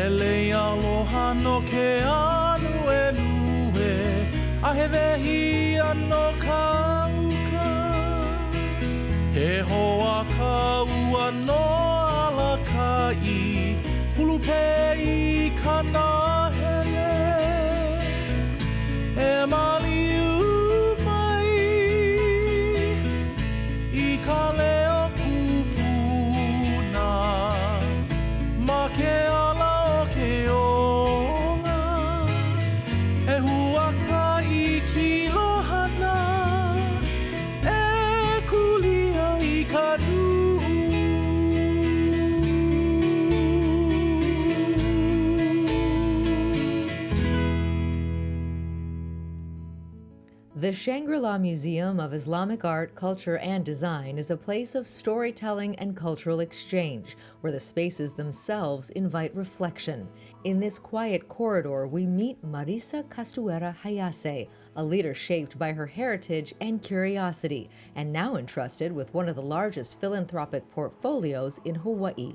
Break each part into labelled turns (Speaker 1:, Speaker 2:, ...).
Speaker 1: Ele aloha no ke anu e lue, a he wehi ano kauka. He hoa ka ua no ala kai, hulu pei kana hele. E maliu mai, I ka leo kupuna, ma ke ala o ke onga. E hua ka I kilohana, e kulia I ka du.
Speaker 2: The Shangri-La Museum of Islamic Art, Culture, and Design is a place of storytelling and cultural exchange, where the spaces themselves invite reflection. In this quiet corridor, we meet Marisa Castuera Hayase, a leader shaped by her heritage and curiosity, and now entrusted with one of the largest philanthropic portfolios in Hawaii.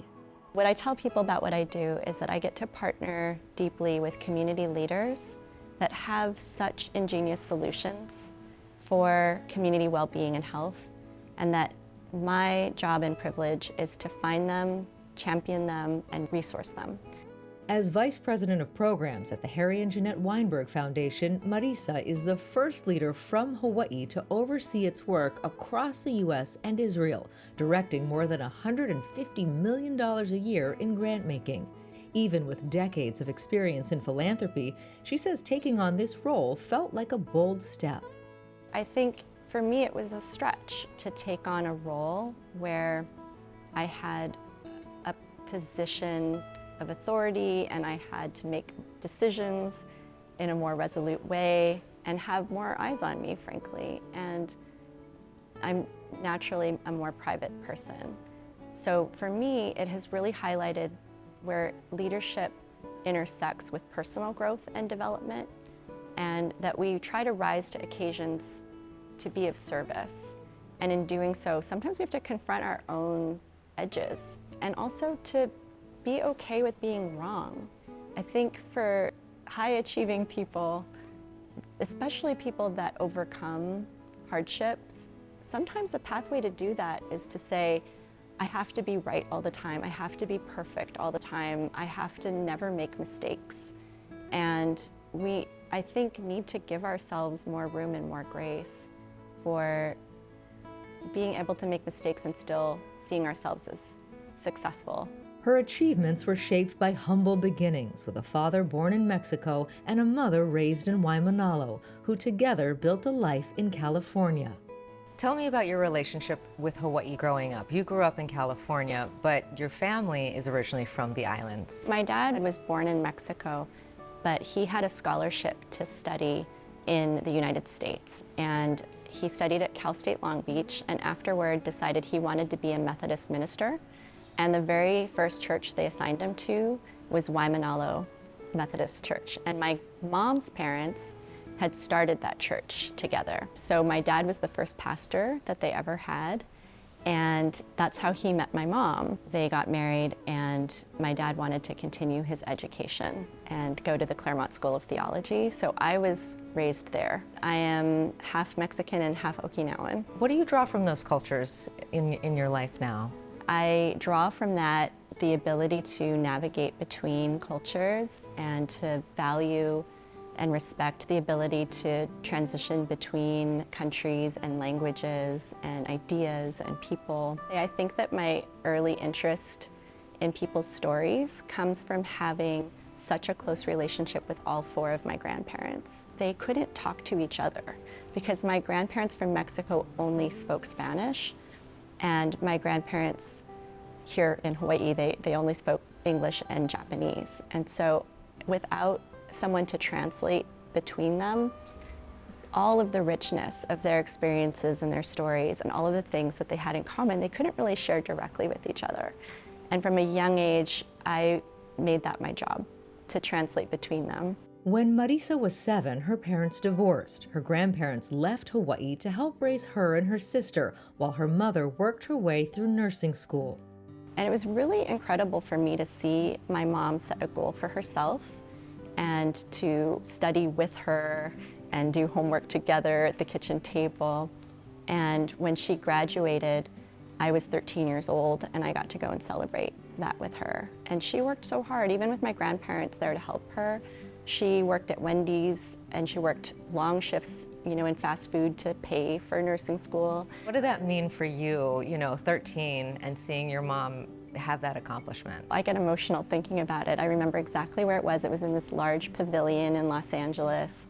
Speaker 3: What I tell people about what I do is that I get to partner deeply with community leaders that have such ingenious solutions for community well-being and health, and that my job and privilege is to find them, champion them, and resource them.
Speaker 2: As Vice President of Programs at the Harry and Jeanette Weinberg Foundation, Marisa is the first leader from Hawaii to oversee its work across the U.S. and Israel, directing more than $150 million a year in grant-making. Even with decades of experience in philanthropy, she says taking on this role felt like a bold step.
Speaker 3: I think for me it was a stretch to take on a role where I had a position of authority and I had to make decisions in a more resolute way and have more eyes on me, frankly. And I'm naturally a more private person. So for me, it has really highlighted where leadership intersects with personal growth and development, and that we try to rise to occasions to be of service. And in doing so, sometimes we have to confront our own edges and also to be okay with being wrong. I think for high-achieving people, especially people that overcome hardships, sometimes the pathway to do that is to say, I have to be right all the time. I have to be perfect all the time. I have to never make mistakes. And we, I think, need to give ourselves more room and more grace for being able to make mistakes and still seeing ourselves as successful.
Speaker 2: Her achievements were shaped by humble beginnings, with a father born in Mexico and a mother raised in Waimanalo, who together built a life in California.
Speaker 4: Tell me about your relationship with Hawaii growing up. You grew up in California, but your family is originally from the islands.
Speaker 3: My dad was born in Mexico, but he had a scholarship to study in the United States. And he studied at Cal State Long Beach, and afterward decided he wanted to be a Methodist minister. And the very first church they assigned him to was Waimanalo Methodist Church. And my mom's parents had started that church together. So my dad was the first pastor that they ever had, and that's how he met my mom. They got married, and my dad wanted to continue his education and go to the Claremont School of Theology, so I was raised there. I am half Mexican and half Okinawan.
Speaker 4: What do you draw from those cultures in your life now?
Speaker 3: I draw from that the ability to navigate between cultures and to value and respect the ability to transition between countries and languages and ideas and people. I think that my early interest in people's stories comes from having such a close relationship with all four of my grandparents. They couldn't talk to each other because my grandparents from Mexico only spoke Spanish, and my grandparents here in Hawaii, they only spoke English and Japanese. And so without someone to translate between them, all of the richness of their experiences and their stories and all of the things that they had in common, they couldn't really share directly with each other. And from a young age, I made that my job, to translate between them.
Speaker 2: When Marisa was 7, her parents divorced. Her grandparents left Hawaii to help raise her and her sister, while her mother worked her way through nursing school.
Speaker 3: And it was really incredible for me to see my mom set a goal for herself and to study with her and do homework together at the kitchen table. And when she graduated, I was 13 years old and I got to go and celebrate that with her. And she worked so hard, even with my grandparents there to help her. She worked at Wendy's and she worked long shifts, in fast food to pay for nursing school.
Speaker 4: What did that mean for you, 13, and seeing your mom have that accomplishment?
Speaker 3: I get emotional thinking about it. I remember exactly where it was. It was in this large pavilion in Los Angeles,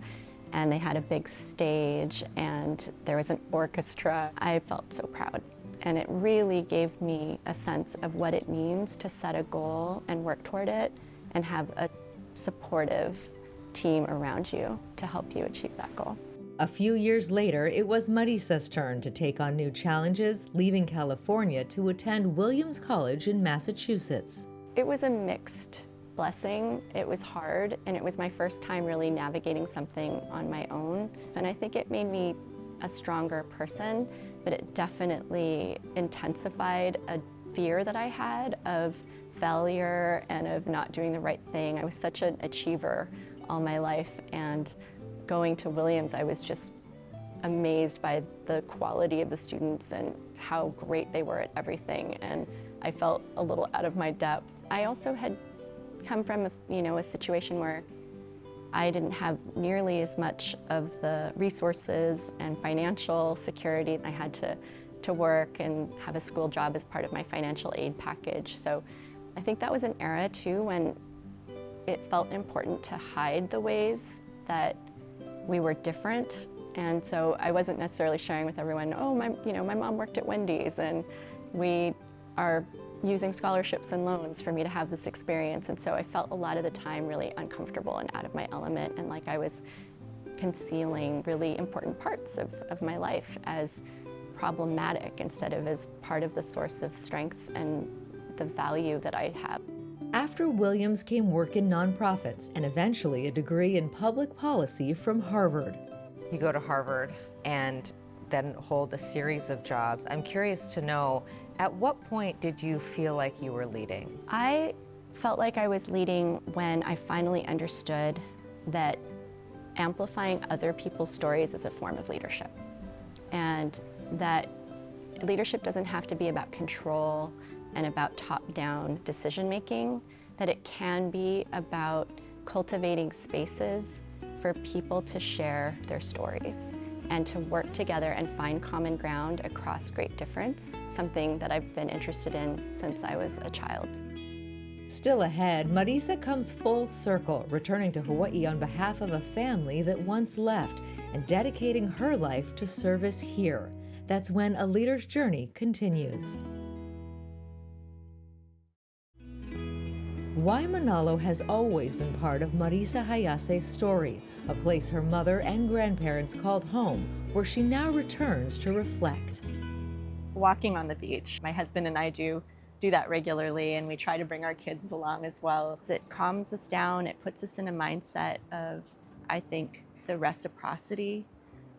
Speaker 3: and they had a big stage and there was an orchestra. I felt so proud. And it really gave me a sense of what it means to set a goal and work toward it and have a supportive team around you to help you achieve that goal.
Speaker 2: A few years later, it was Marisa's turn to take on new challenges, leaving California to attend Williams College in Massachusetts.
Speaker 3: It was a mixed blessing. It was hard, and it was my first time really navigating something on my own. And I think it made me a stronger person, but it definitely intensified a fear that I had of failure and of not doing the right thing. I was such an achiever all my life, and going to Williams, I was just amazed by the quality of the students and how great they were at everything, and I felt a little out of my depth. I also had come from a situation where I didn't have nearly as much of the resources and financial security. I had to work and have a school job as part of my financial aid package. So I think that was an era too when it felt important to hide the ways that we were different. And so I wasn't necessarily sharing with everyone, oh, my mom worked at Wendy's and we are using scholarships and loans for me to have this experience. And so I felt a lot of the time really uncomfortable and out of my element, and like I was concealing really important parts of my life as problematic instead of as part of the source of strength and the value that I have.
Speaker 2: After Williams came work in nonprofits and eventually a degree in public policy from Harvard.
Speaker 4: You go to Harvard and then hold a series of jobs. I'm curious to know, at what point did you feel like you were leading?
Speaker 3: I felt like I was leading when I finally understood that amplifying other people's stories is a form of leadership, and that leadership doesn't have to be about control and about top-down decision-making, that it can be about cultivating spaces for people to share their stories and to work together and find common ground across great difference, something that I've been interested in since I was a child.
Speaker 2: Still ahead, Marisa comes full circle, returning to Hawaii on behalf of a family that once left and dedicating her life to service here. That's when A Leader's Journey continues. Waimanalo has always been part of Marisa Hayase's story, a place her mother and grandparents called home, where she now returns to reflect.
Speaker 3: Walking on the beach, my husband and I do that regularly, and we try to bring our kids along as well. It calms us down, it puts us in a mindset of, I think, the reciprocity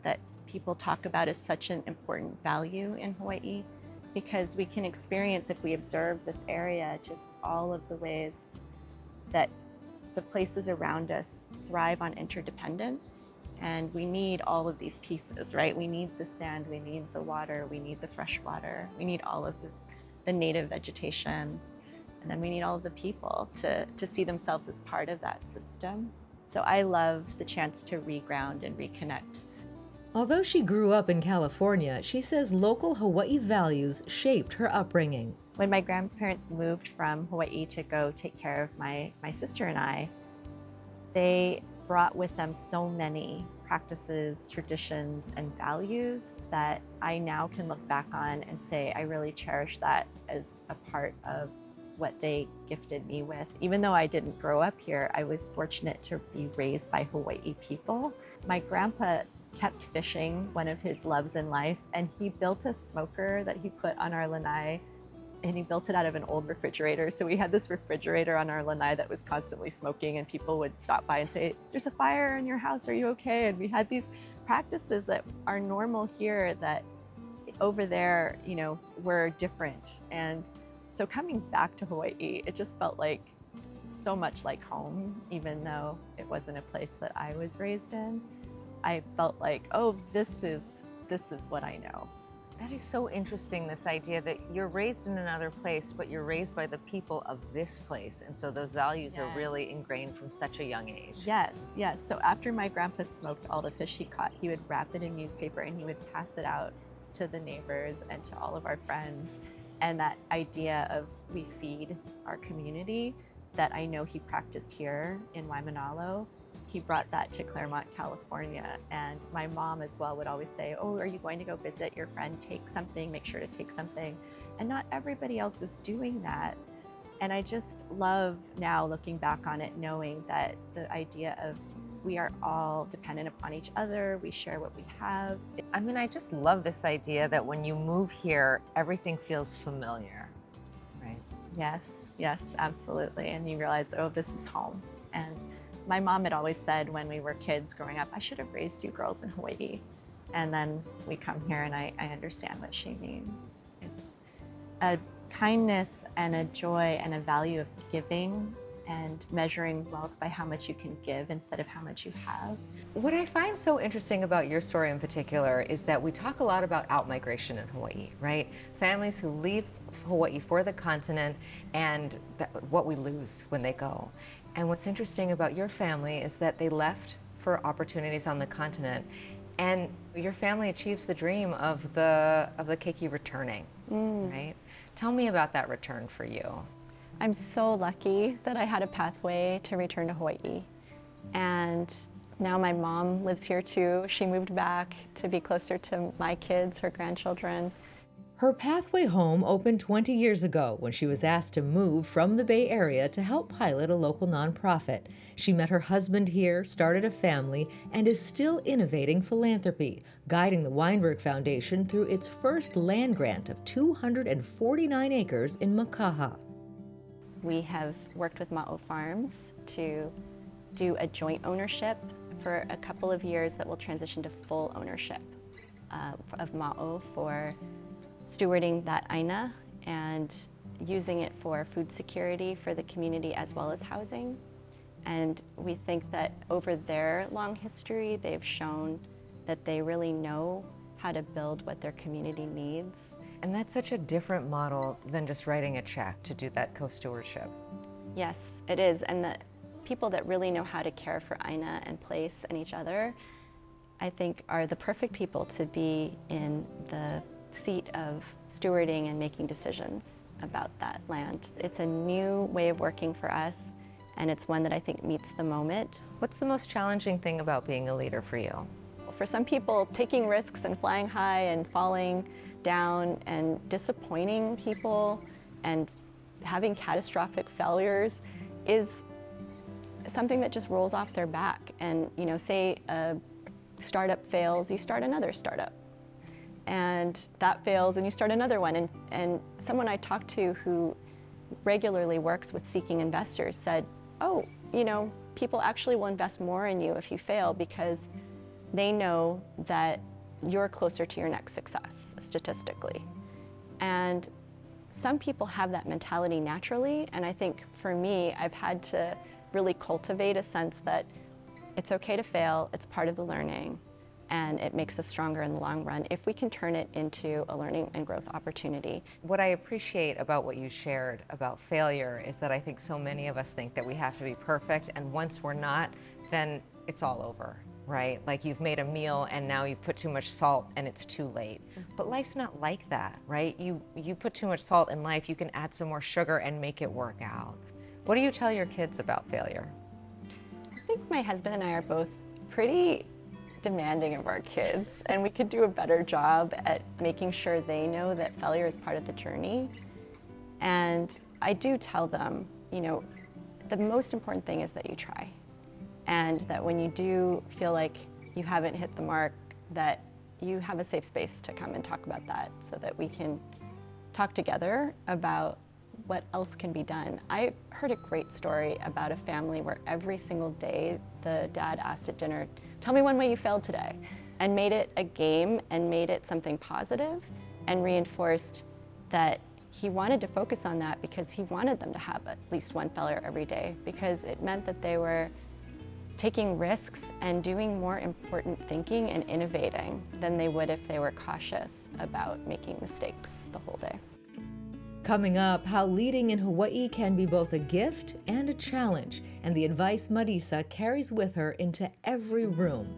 Speaker 3: that people talk about as such an important value in Hawaii, because we can experience, if we observe this area, just all of the ways that the places around us thrive on interdependence. And we need all of these pieces, right? We need the sand, we need the water, we need the fresh water, we need all of the native vegetation, and then we need all of the people to see themselves as part of that system. So I love the chance to reground and reconnect.
Speaker 2: Although she grew up in California, she says local Hawaii values shaped her upbringing.
Speaker 3: When my grandparents moved from Hawaii to go take care of my sister and I, they brought with them so many practices, traditions, and values that I now can look back on and say I really cherish that as a part of what they gifted me with. Even though I didn't grow up here, I was fortunate to be raised by Hawaii people. My grandpa kept fishing, one of his loves in life, and he built a smoker that he put on our lanai, and he built it out of an old refrigerator. So we had this refrigerator on our lanai that was constantly smoking, and people would stop by and say, "There's a fire in your house, are you okay?" And we had these practices that are normal here that over there, were different. And
Speaker 5: So coming back to Hawaii, it just felt like so much like home, even though it wasn't a place that I was raised in. I felt like, oh, this is what I know.
Speaker 4: That is so interesting, this idea that you're raised in another place, but you're raised by the people of this place. And so those values are really ingrained from such a young age.
Speaker 5: Yes, yes. So after my grandpa smoked all the fish he caught, he would wrap it in newspaper and he would pass it out to the neighbors and to all of our friends. And that idea of we feed our community that I know he practiced here in Waimanalo, he brought that to Claremont, California. And my mom as well would always say, oh, are you going to go visit your friend? Take something, make sure to take something. And not everybody else was doing that. And I just love now looking back on it, knowing that the idea of we are all dependent upon each other, we share what we have.
Speaker 4: I mean, I just love this idea that when you move here, everything feels familiar, right?
Speaker 5: Yes, yes, absolutely. And you realize, oh, this is home. And my mom had always said when we were kids growing up, I should have raised you girls in Hawaii. And then we come here and I understand what she means. It's a kindness and a joy and a value of giving and measuring wealth by how much you can give instead of how much you have.
Speaker 4: What I find so interesting about your story in particular is that we talk a lot about outmigration in Hawaii, right? Families who leave Hawaii for the continent and what we lose when they go. And what's interesting about your family is that they left for opportunities on the continent, and your family achieves the dream of the keiki returning, right? Tell me about that return for you.
Speaker 3: I'm so lucky that I had a pathway to return to Hawaii. And now my mom lives here too. She moved back to be closer to my kids, her grandchildren.
Speaker 2: Her pathway home opened 20 years ago when she was asked to move from the Bay Area to help pilot a local nonprofit. She met her husband here, started a family, and is still innovating philanthropy, guiding the Weinberg Foundation through its first land grant of 249 acres in Makaha.
Speaker 3: We have worked with Ma'o Farms to do a joint ownership for a couple of years that will transition to full ownership of Ma'o for stewarding that aina and using it for food security for the community as well as housing. And we think that over their long history, they've shown that they really know how to build what their community needs.
Speaker 4: And that's such a different model than just writing a check to do that co-stewardship.
Speaker 3: Yes, it is. And the people that really know how to care for aina and place and each other, I think are the perfect people to be in the seat of stewarding and making decisions about that land. It's a new way of working for us, and it's one that I think meets the moment.
Speaker 4: What's the most challenging thing about being a leader for you?
Speaker 3: For some people, taking risks and flying high and falling down and disappointing people and having catastrophic failures is something that just rolls off their back. And say a startup fails, you start another startup. And that fails and you start another one. And someone I talked to who regularly works with seeking investors said, oh, people actually will invest more in you if you fail because they know that you're closer to your next success statistically. And some people have that mentality naturally, and I think for me, I've had to really cultivate a sense that it's okay to fail, it's part of the learning, and it makes us stronger in the long run if we can turn it into a learning and growth opportunity.
Speaker 4: What I appreciate about what you shared about failure is that I think so many of us think that we have to be perfect, and once we're not, then it's all over. Right? Like you've made a meal and now you've put too much salt and it's too late. But life's not like that, right? You put too much salt in life, you can add some more sugar and make it work out. What do you tell your kids about failure?
Speaker 3: I think my husband and I are both pretty demanding of our kids, and we could do a better job at making sure they know that failure is part of the journey. And I do tell them, the most important thing is that you try. And that when you do feel like you haven't hit the mark, that you have a safe space to come and talk about that so that we can talk together about what else can be done. I heard a great story about a family where every single day the dad asked at dinner, tell me one way you failed today, and made it a game and made it something positive and reinforced that he wanted to focus on that because he wanted them to have at least one failure every day, because it meant that they were taking risks and doing more important thinking and innovating than they would if they were cautious about making mistakes the whole day.
Speaker 2: Coming up, how leading in Hawaii can be both a gift and a challenge, and the advice Marisa carries with her into every room.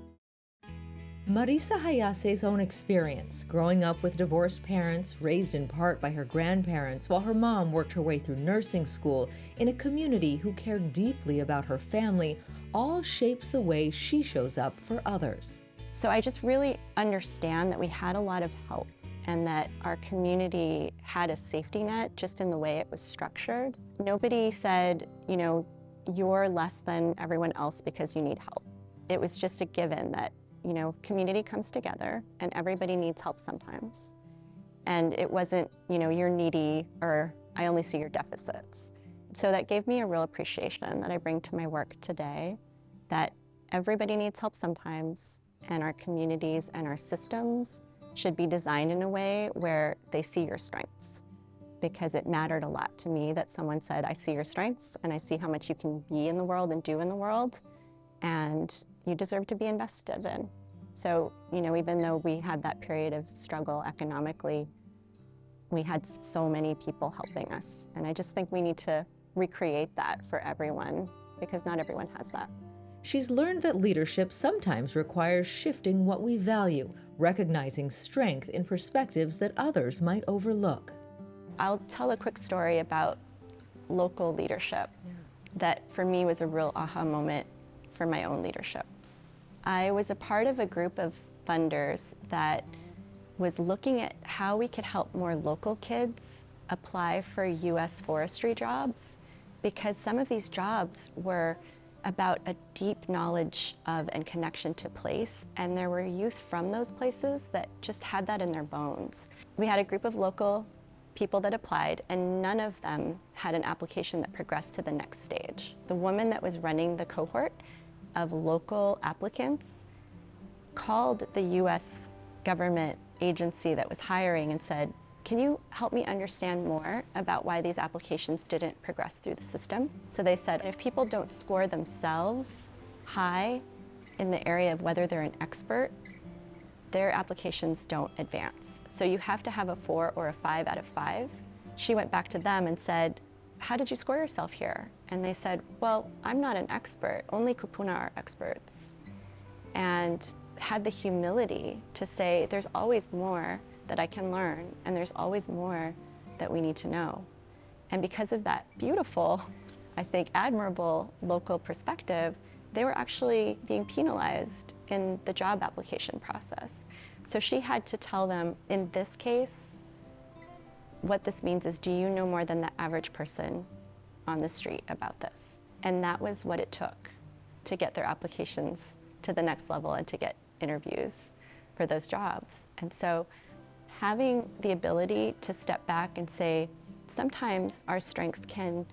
Speaker 2: Marisa Hayase's own experience, growing up with divorced parents, raised in part by her grandparents while her mom worked her way through nursing school in a community who cared deeply about her family, all shapes the way she shows up for others.
Speaker 3: So I just really understand that we had a lot of help and that our community had a safety net just in the way it was structured. Nobody said, you know, you're less than everyone else because you need help. It was just a given that, you know, community comes together and everybody needs help sometimes. And it wasn't, you know, you're needy or I only see your deficits. So that gave me a real appreciation that I bring to my work today, that everybody needs help sometimes, and our communities and our systems should be designed in a way where they see your strengths. Because it mattered a lot to me that someone said, I see your strengths and I see how much you can be in the world and do in the world, and you deserve to be invested in. So, you know, even though we had that period of struggle economically, we had so many people helping us. And I just think we need to recreate that for everyone, because not everyone has that.
Speaker 2: She's learned that leadership sometimes requires shifting what we value, recognizing strength in perspectives that others might overlook.
Speaker 3: I'll tell a quick story about local leadership that for me was a real aha moment for my own leadership. I was a part of a group of funders that was looking at how we could help more local kids apply for U.S. forestry jobs, because some of these jobs were about a deep knowledge of and connection to place, and there were youth from those places that just had that in their bones. We had a group of local people that applied, and none of them had an application that progressed to the next stage. The woman that was running the cohort of local applicants called the U.S. government agency that was hiring and said, can you help me understand more about why these applications didn't progress through the system? So they said, if people don't score themselves high in the area of whether they're an expert, their applications don't advance. So you have to have a 4 or a 5 out of 5. She went back to them and said, how did you score yourself here? And they said, well, I'm not an expert, only kupuna are experts. And had the humility to say, there's always more that I can learn, and there's always more that we need to know. And because of that beautiful, I think admirable local perspective, they were actually being penalized in the job application process. So she had to tell them, in this case, what this means is, do you know more than the average person on the street about this? And that was what it took to get their applications to the next level and to get interviews for those jobs. And so having the ability to step back and say, sometimes our strengths can,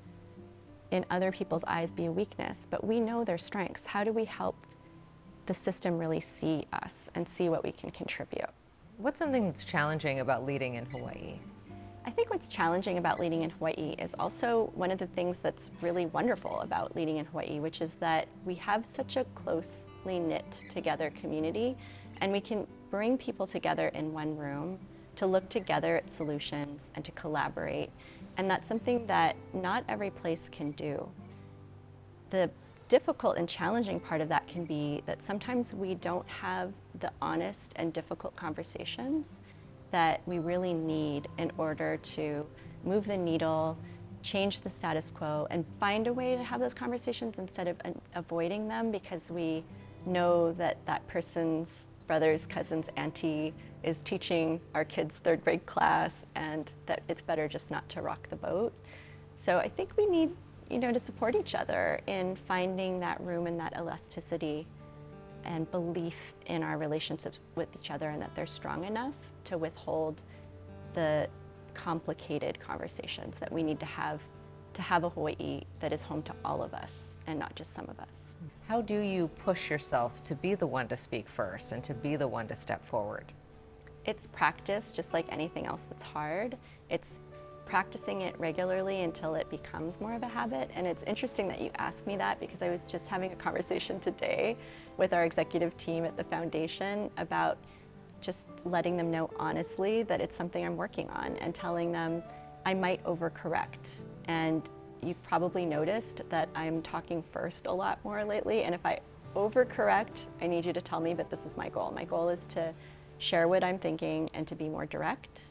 Speaker 3: in other people's eyes, be a weakness, but we know their strengths. How do we help the system really see us and see what we can contribute?
Speaker 4: What's something that's challenging about leading in Hawaii?
Speaker 3: I think what's challenging about leading in Hawaii is also one of the things that's really wonderful about leading in Hawaii, which is that we have such a closely knit together community, and we can bring people together in one room to look together at solutions and to collaborate. And that's something that not every place can do. The difficult and challenging part of that can be that sometimes we don't have the honest and difficult conversations that we really need in order to move the needle, change the status quo, and find a way to have those conversations instead of avoiding them because we know that that person's brother's cousin's auntie is teaching our kids' 3rd grade class, and that it's better just not to rock the boat. So I think we need, to support each other in finding that room and that elasticity and belief in our relationships with each other, and that they're strong enough to withhold the complicated conversations that we need to have a Hawaii that is home to all of us and not just some of us.
Speaker 4: How do you push yourself to be the one to speak first and to be the one to step forward?
Speaker 3: It's practice, just like anything else that's hard. It's practicing it regularly until it becomes more of a habit. And it's interesting that you asked me that, because I was just having a conversation today with our executive team at the foundation about just letting them know honestly that it's something I'm working on, and telling them I might overcorrect. And you probably noticed that I'm talking first a lot more lately, and if I overcorrect, I need you to tell me, but this is my goal. My goal is to share what I'm thinking and to be more direct,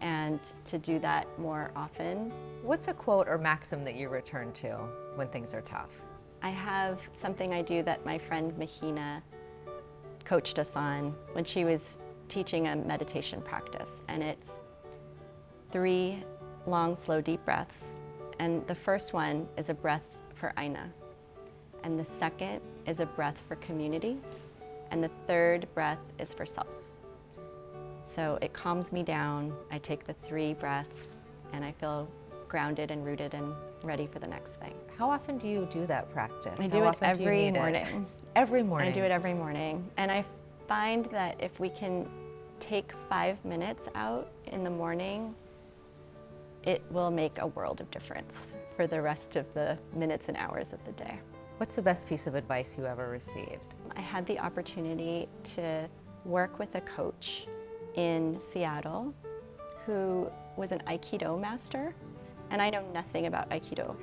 Speaker 3: and to do that more often.
Speaker 4: What's a quote or maxim that you return to when things are tough?
Speaker 3: I have something I do that my friend Mahina coached us on when she was teaching a meditation practice, and it's 3 long, slow, deep breaths. And the first one is a breath for Aina, and the second is a breath for community, and the third breath is for self. So it calms me down. I take the 3 breaths, and I feel grounded and rooted and ready for the next thing.
Speaker 4: How often do you do that practice?
Speaker 3: I do it every morning.
Speaker 4: Every morning?
Speaker 3: I do it every morning. And I find that if we can take 5 minutes out in the morning, it will make a world of difference for the rest of the minutes and hours of the day.
Speaker 4: What's the best piece of advice you ever received?
Speaker 3: I had the opportunity to work with a coach in Seattle who was an Aikido master, and I know nothing about Aikido.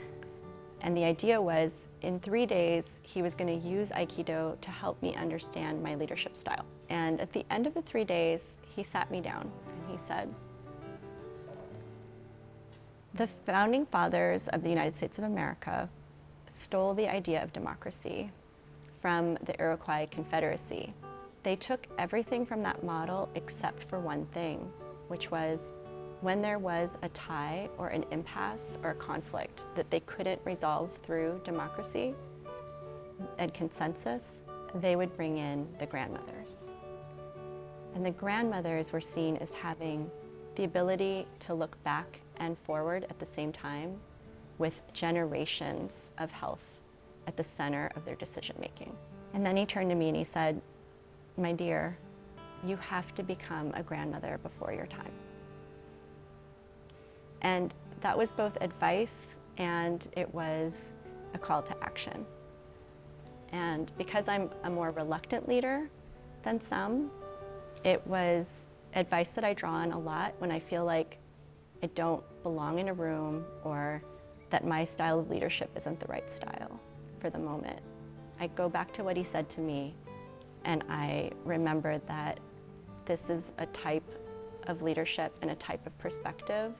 Speaker 3: And the idea was, in 3 days, he was going to use Aikido to help me understand my leadership style. And at the end of the 3 days, he sat me down and he said, the founding fathers of the United States of America stole the idea of democracy from the Iroquois Confederacy. They took everything from that model except for one thing, which was when there was a tie or an impasse or a conflict that they couldn't resolve through democracy and consensus, they would bring in the grandmothers. And the grandmothers were seen as having the ability to look back and forward at the same time, with generations of health at the center of their decision making. And then he turned to me and he said, my dear, you have to become a grandmother before your time. And that was both advice and it was a call to action. And because I'm a more reluctant leader than some, it was advice that I draw on a lot when I feel like I don't belong in a room, or that my style of leadership isn't the right style for the moment. I go back to what he said to me, and I remember that this is a type of leadership and a type of perspective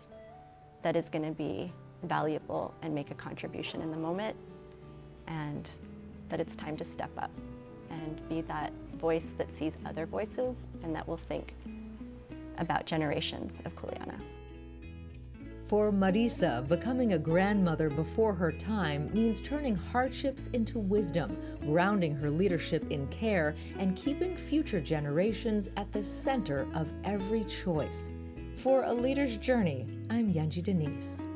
Speaker 3: that is going to be valuable and make a contribution in the moment, and that it's time to step up and be that voice that sees other voices and that will think about generations of Kuleana.
Speaker 2: For Marisa, becoming a grandmother before her time means turning hardships into wisdom, grounding her leadership in care, and keeping future generations at the center of every choice. For A Leader's Journey, I'm Yanji Denise.